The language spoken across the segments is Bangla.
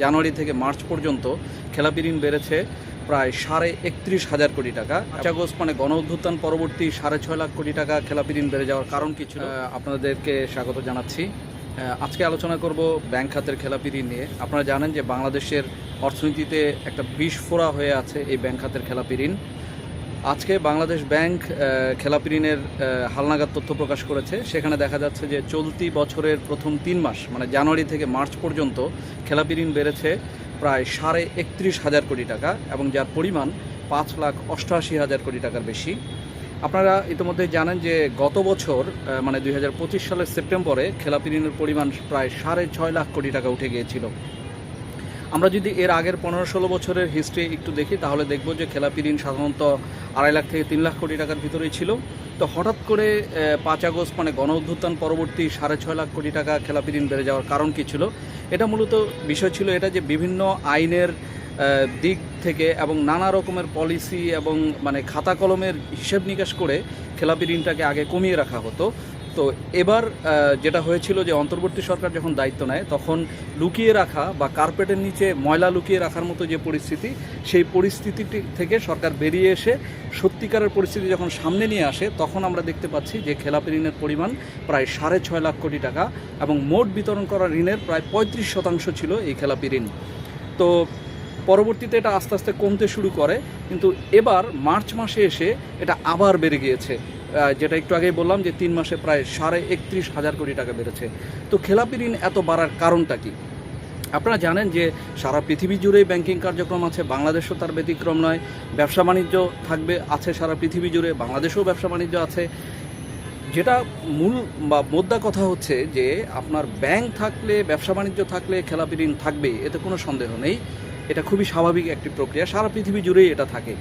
জানুয়ারি থেকে মার্চ পর্যন্ত খেলাপি ঋণ বেড়েছে প্রায় 31,500 কোটি টাকা। 5 আগস্ট মানে গণ অভ্যুত্থান পরবর্তী 6.5 লাখ কোটি টাকা খেলাপি ঋণ বেড়ে যাওয়ার কারণ কি ছিল আপনাদেরকে স্বাগত জানাচ্ছি। আজকে আলোচনা করব ব্যাংক খাতের খেলাপি ঋণ নিয়ে। আপনারা জানেন যে বাংলাদেশের অর্থনীতিতে একটা বিস্ফোরা হয়ে আছে এই ব্যাংক খাতের খেলাপি ঋণ। আজকে বাংলাদেশ ব্যাংক খেলাপি ঋণের হালনাগাদ তথ্য প্রকাশ করেছে। সেখানে দেখা যাচ্ছে যে চলতি বছরের প্রথম 3 মাস মানে জানুয়ারি থেকে মার্চ পর্যন্ত খেলাপি ঋণ বেড়েছে প্রায় 31,500 কোটি টাকা এবং যার পরিমাণ 5,88,000 কোটি টাকার বেশি। আপনারা ইতিমধ্যে জানেন যে গত বছর মানে 2025 সালের সেপ্টেম্বরে খেলাপি ঋণের পরিমাণ প্রায় 6.5 লাখ কোটি টাকা উঠে গিয়েছিল। আমরা যদি এর আগের 15-16 বছরের হিস্ট্রি একটু দেখি তাহলে দেখব যে খেলাপি ঋণ সাধারণত 2.5 লাখ থেকে 3 লাখ কোটি টাকার ভিতরেই ছিল। তো হঠাৎ করে 5 আগস্ট মানে গণ অভ্যুত্থান পরবর্তী 6.5 লাখ কোটি টাকা খেলাপি ঋণ বেড়ে যাওয়ার কারণ কী ছিল? এটা মূলত বিষয় ছিল এটা যে বিভিন্ন আইনের দিক থেকে এবং নানা রকমের পলিসি এবং মানে খাতা কলমের হিসেব নিকাশ করে খেলাপি ঋণটাকে আগে কমিয়ে রাখা হতো। তো এবার যেটা হয়েছিল যে অন্তর্বর্তী সরকার যখন দায়িত্ব নেয় তখন লুকিয়ে রাখা বা কার্পেটের নিচে ময়লা লুকিয়ে রাখার মতো যে পরিস্থিতি, সেই পরিস্থিতিটি থেকে সরকার বেরিয়ে এসে সত্যিকারের পরিস্থিতি যখন সামনে নিয়ে আসে তখন আমরা দেখতে পাচ্ছি যে খেলাপি ঋণের পরিমাণ প্রায় 6.5 লাখ কোটি টাকা এবং মোট বিতরণ করা ঋণের প্রায় 35% ছিল এই খেলাপি ঋণ। তো পরবর্তীতে এটা আস্তে আস্তে কমতে শুরু করে, কিন্তু এবার মার্চ মাসে এসে এটা আবার বেড়ে গিয়েছে। যেটা একটু আগেই বললাম যে 3 মাসে প্রায় 31,500 কোটি টাকা বেড়েছে। তো খেলাপি ঋণ এত বাড়ার কারণটা কি? আপনারা জানেন যে সারা পৃথিবী জুড়েই ব্যাংকিং কার্যক্রম আছে, বাংলাদেশও তার ব্যতিক্রম নয়। ব্যবসা বাণিজ্য আছে সারা পৃথিবী জুড়ে, বাংলাদেশেও ব্যবসা বাণিজ্য আছে। যেটা মূল বা মোদ্দা কথা হচ্ছে যে আপনার ব্যাংক থাকলে, ব্যবসা বাণিজ্য থাকলে খেলাপি ঋণ থাকবেই, এতে কোনো সন্দেহ নেই। এটা খুবই স্বাভাবিক একটি প্রক্রিয়া, সারা পৃথিবী জুড়েই এটা থাকে।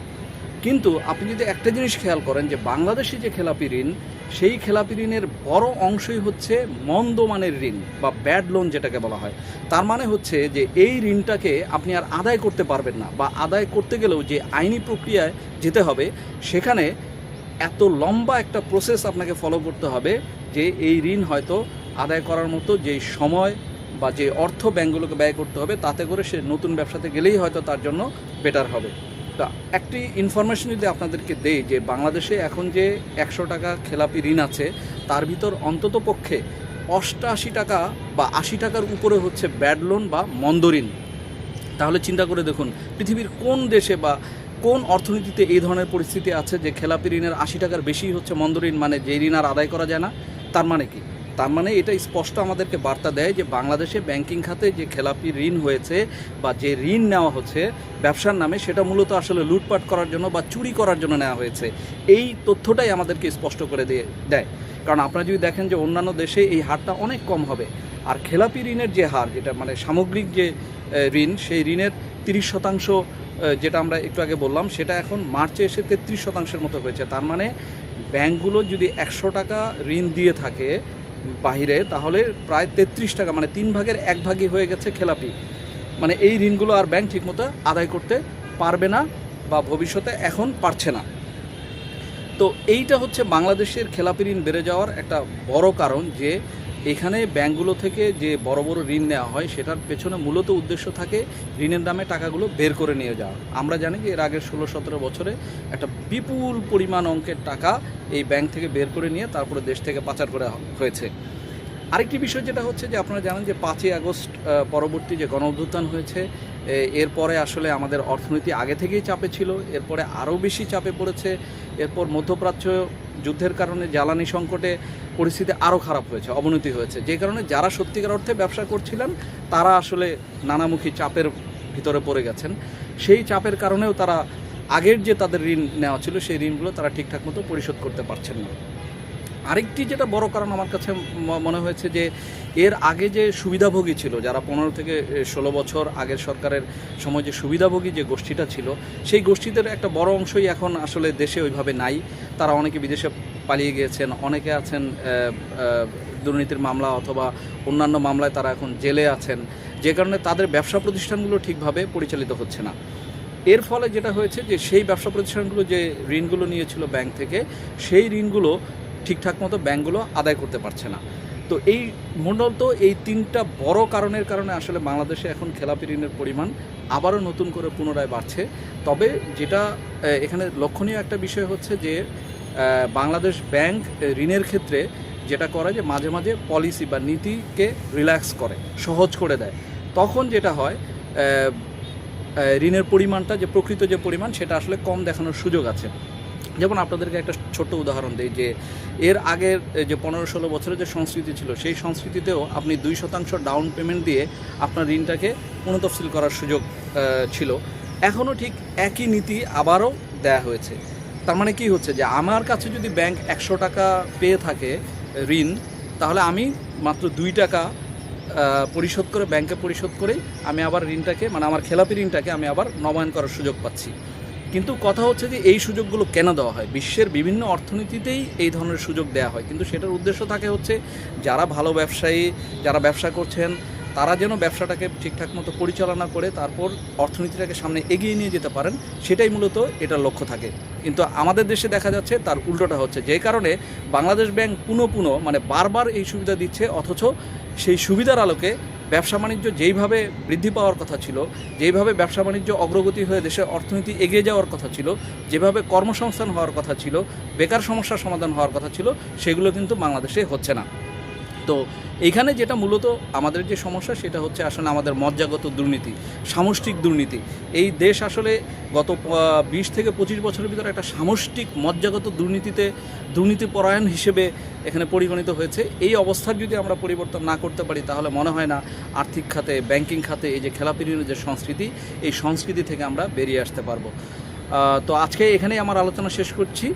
কিন্তু আপনি যদি একটা জিনিস খেয়াল করেন যে বাংলাদেশি যে খেলাপি ঋণ, সেই খেলাপি ঋণের বড় অংশই হচ্ছে মন্দমানের ঋণ বা ব্যাড লোন যেটাকে বলা হয়। তার মানে হচ্ছে যে এই ঋণটাকে আপনি আর আদায় করতে পারবেন না, বা আদায় করতে গেলেও যে আইনি প্রক্রিয়ায় যেতে হবে সেখানে এত লম্বা একটা প্রসেস আপনাকে ফলো করতে হবে যে এই ঋণ হয়তো আদায় করার মতো যেই সময় বা যে অর্থ ব্যাংকগুলোকে ব্যয় করতে হবে তাতে করে সে নতুন ব্যবসাতে গেলেই হয়তো তার জন্য বেটার হবে। তো একটি ইনফরমেশন যদি আপনাদেরকে দেই যে বাংলাদেশে এখন যে 100 টাকা খেলাপি ঋণ আছে তার ভিতর অন্তত পক্ষে 88 টাকা বা 80 টাকার উপরে হচ্ছে ব্যাড লোন বা মন্দ ঋণ। তাহলে চিন্তা করে দেখুন পৃথিবীর কোন দেশে বা কোন অর্থনীতিতে এই ধরনের পরিস্থিতি আছে যে খেলাপি ঋণের 80 টাকার বেশি হচ্ছে মন্দ ঋণ, মানে যে ঋণ আর আদায় করা যায় না। তার মানে কি? তার মানে এটা স্পষ্ট আমাদেরকে বার্তা দেয় যে বাংলাদেশে ব্যাংকিং খাতে যে খেলাপি ঋণ হয়েছে বা যে ঋণ নেওয়া হচ্ছে ব্যবসার নামে, সেটা মূলত আসলে লুটপাট করার জন্য বা চুরি করার জন্য নেওয়া হয়েছে। এই তথ্যটাই আমাদেরকে স্পষ্ট করে দেয়। কারণ আপনারা যদি দেখেন যে অন্যান্য দেশে এই হারটা অনেক কম হবে, আর খেলাপি ঋণের যে হার, যেটা মানে সামগ্রিক যে ঋণ, সেই ঋণের 30% যেটা আমরা একটু আগে বললাম, সেটা এখন মার্চে এসে 33% মতো হয়েছে। তার মানে ব্যাংকগুলো যদি 100 টাকা ঋণ দিয়ে থাকে বাহিরে, তাহলে প্রায় 33 টাকা মানে 3 ভাগের 1 ভাগই হয়ে গেছে খেলাপি। মানে এই ঋণগুলো আর ব্যাংক ঠিকমতো আদায় করতে পারবে না বা ভবিষ্যতে এখন পারছে না। তো এইটা হচ্ছে বাংলাদেশের খেলাপি ঋণ বেড়ে যাওয়ার একটা বড় কারণ, যে এখানে ব্যাংকগুলো থেকে যে বড় বড় ঋণ নেওয়া হয় সেটার পেছনে মূলত উদ্দেশ্য থাকে ঋণের নামে টাকাগুলো বের করে নিয়ে যাওয়া। আমরা জানি যে এর আগের 16-17 বছরে একটা বিপুল পরিমাণ অঙ্কের টাকা এই ব্যাংক থেকে বের করে নিয়ে তারপরে দেশ থেকে পাচার করা হয়েছে। আরেকটি বিষয় যেটা হচ্ছে যে আপনারা জানেন যে 5ই আগস্ট পরবর্তী যে গণ অভ্যুত্থান হয়েছে, এরপরে আসলে আমাদের অর্থনীতি আগে থেকেই চাপে ছিল, এরপরে আরও বেশি চাপে পড়েছে। এরপর মধ্যপ্রাচ্য যুদ্ধের কারণে জ্বালানি সংকটে পরিস্থিতি আরও খারাপ হয়েছে, অবনতি হয়েছে, যে কারণে যারা সত্যিকার অর্থে ব্যবসা করছিলেন তারা আসলে নানামুখী চাপের ভিতরে পড়ে গেছেন। সেই চাপের কারণেও তারা আগের যে তাদের ঋণ নেওয়া ছিল সেই ঋণগুলো তারা ঠিকঠাক মতো পরিশোধ করতে পারছেন না। আরেকটি যেটা বড় কারণ আমার কাছে মনে হয়েছে যে এর আগে যে সুবিধাভোগী ছিল, যারা 15 থেকে 16 বছর আগের সরকারের সময় যে সুবিধাভোগী যে গোষ্ঠীটা ছিল, সেই গোষ্ঠীদের একটা বড় অংশই এখন আসলে দেশে ওইভাবে নাই। তারা অনেকে বিদেশে পালিয়ে গিয়েছেন, অনেকে আছেন দুর্নীতির মামলা অথবা অন্যান্য মামলায় তারা এখন জেলে আছেন, যে কারণে তাদের ব্যবসা প্রতিষ্ঠানগুলো ঠিকভাবে পরিচালিত হচ্ছে না। এর ফলে যেটা হয়েছে যে সেই ব্যবসা প্রতিষ্ঠানগুলো যে ঋণগুলো নিয়েছিল ব্যাংক থেকে, সেই ঋণগুলো ঠিকঠাক মতো ব্যাংকগুলো আদায় করতে পারছে না। তো এই মূলত এই তিনটা বড় কারণের কারণে আসলে বাংলাদেশে এখন খেলাপি ঋণের পরিমাণ আবারও নতুন করে পুনরায় বাড়ছে। তবে যেটা এখানে লক্ষণীয় একটা বিষয় হচ্ছে যে বাংলাদেশ ব্যাংক ঋণের ক্ষেত্রে যেটা করে যে মাঝে মাঝে পলিসি বা নীতিকে রিল্যাক্স করে, সহজ করে দেয়। তখন যেটা হয় ঋণের পরিমাণটা যে প্রকৃত যে পরিমাণ সেটা আসলে কম দেখানোর সুযোগ আছে। যেমন আপনাদেরকে একটা ছোট্ট উদাহরণ দিই যে এর আগের যে 15-16 বছরের যে সংস্কৃতি ছিল সেই সংস্কৃতিতেও আপনি 2% ডাউন পেমেন্ট দিয়ে আপনার ঋণটাকে পুনঃতফসিল করার সুযোগ ছিল। এখনও ঠিক একই নীতি আবারও দেয়া হয়েছে। তার মানে কি হচ্ছে যে আমার কাছে যদি ব্যাংক 100 টাকা পেয়ে থাকে ঋণ, তাহলে আমি মাত্র 2 টাকা পরিশোধ করে ব্যাংকে পরিশোধ করেই আমি আবার ঋণটাকে মানে আমার খেলাপি ঋণটাকে আমি আবার নবায়ন করার সুযোগ পাচ্ছি। কিন্তু কথা হচ্ছে যে এই সুযোগগুলো কেন দেওয়া হয়? বিশ্বের বিভিন্ন অর্থনীতিতেই এই ধরনের সুযোগ দেওয়া হয়, কিন্তু সেটার উদ্দেশ্য থাকে হচ্ছে যারা ভালো ব্যবসায়ী, যারা ব্যবসা করছেন তারা যেন ব্যবসাটাকে ঠিকঠাক মতো পরিচালনা করে তারপর অর্থনীতিটাকে সামনে এগিয়ে নিয়ে যেতে পারেন, সেটাই মূলত এটার লক্ষ্য থাকে। কিন্তু আমাদের দেশে দেখা যাচ্ছে তার উল্টোটা হচ্ছে, যে কারণে বাংলাদেশ ব্যাংক পুনঃ মানে বারবার এই সুবিধা দিচ্ছে, অথচ সেই সুবিধার আলোকে ব্যবসা বাণিজ্য যেইভাবে বৃদ্ধি পাওয়ার কথা ছিল, যেইভাবে ব্যবসা বাণিজ্য অগ্রগতি হয়ে দেশের অর্থনীতি এগিয়ে যাওয়ার কথা ছিল, যেভাবে কর্মসংস্থান হওয়ার কথা ছিল, বেকার সমস্যার সমাধান হওয়ার কথা ছিল, সেগুলো কিন্তু বাংলাদেশে হচ্ছে না। তো এইখানে যেটা মূলত আমাদের যে সমস্যা সেটা হচ্ছে আসলে আমাদের মজ্জাগত দুর্নীতি, সামষ্টিক দুর্নীতি। এই দেশ আসলে গত 20 থেকে 25 বছরের ভিতরে একটা সামষ্টিক মজ্জাগত দুর্নীতিপরায়ণ হিসেবে এখানে পরিগণিত হয়েছে। এই অবস্থার যদি আমরা পরিবর্তন না করতে পারি তাহলে মনে হয় না আর্থিক খাতে, ব্যাংকিং খাতে এই যে খেলাপি ঋণের যে সংস্কৃতি, এই সংস্কৃতি থেকে আমরা বেরিয়ে আসতে পারবো। তো আজকে এখানেই আমার আলোচনা শেষ করছি।